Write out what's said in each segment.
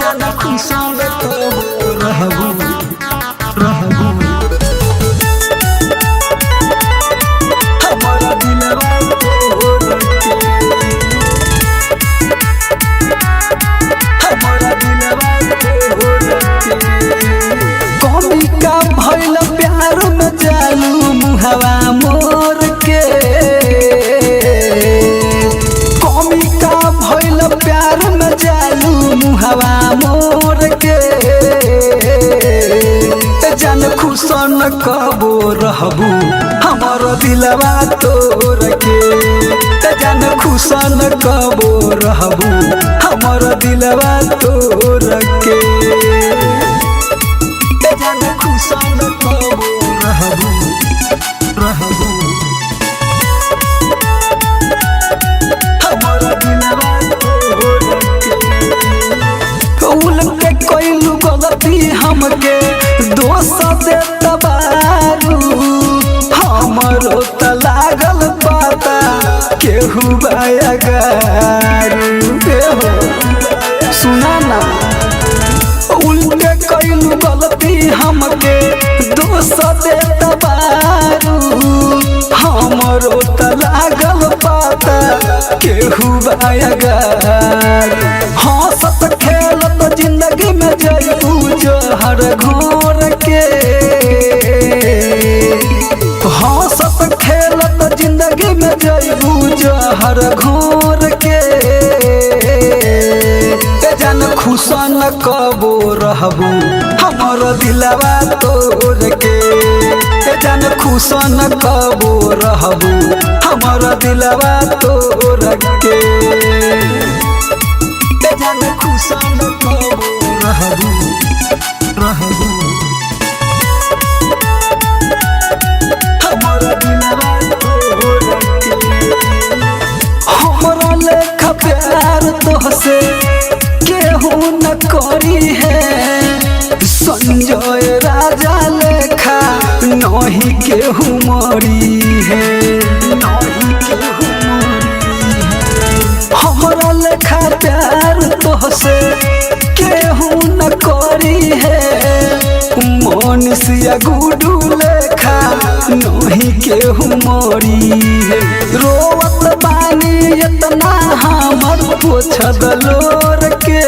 जाना खुशा में कबो रहबू रहबू हमारा दिलवा तोड़ के हमारा दिलवा तोड़ के कमी का भइल प्यार में जालू मुहवा मोर के कमी का भइल प्यार में जालू मुहवा मोर के जान खुशन कबो रहबू हमर दिलवा तोड़ के जान खुशन कबो रहबू हमर दिलवा तोड़ के जान खुशन कबो रहबू रहबू हमारा दिलवा तोड़ के उल के कोइलू गलती हमके दोस्त दे तबारू हमरो त लागल पता केहू बायगारू हो सुना ना उल्टे कइलू गलती हमके दोस्त दे तबारू हमरो त लागल पता केहू बायगारू हंसत खेलत जिंदगी में जइबू जहर घोर के हंसत खेलत जिंदगी में जइबू जहर घोर के जान खुशन कबो रहबू हमर दिलवा तोड़ के जान खुशन कबो रहबू हमर दिलवा तोड़ के जान खुशन कबो रहबू रहबू हमारा दिलवा तोड़ के हमरा लेखा प्यार तोहसे केहू न करी है संजय राजा लेखा नहीं केहू मरी है नहीं केहू मरी है हमरा लेखा प्यार तोहसे केहू न करी है मनुष्य गुडू लेखा नहीं केहू मरी है रोवत बानी इतना हमर पोछद लोर के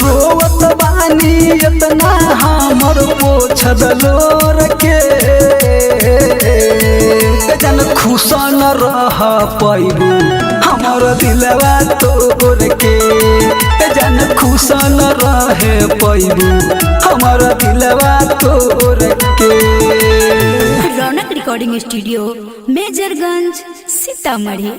रोवत बानी इतना हमर पोछद लोर के जन खुशन रह पैबू हमर दिलवा तोड़ के जन खुशन रहे पैबू हमर दिलवा तोड़ के। रौनक रिकॉर्डिंग स्टूडियो मेजरगंज सीतामढ़ी।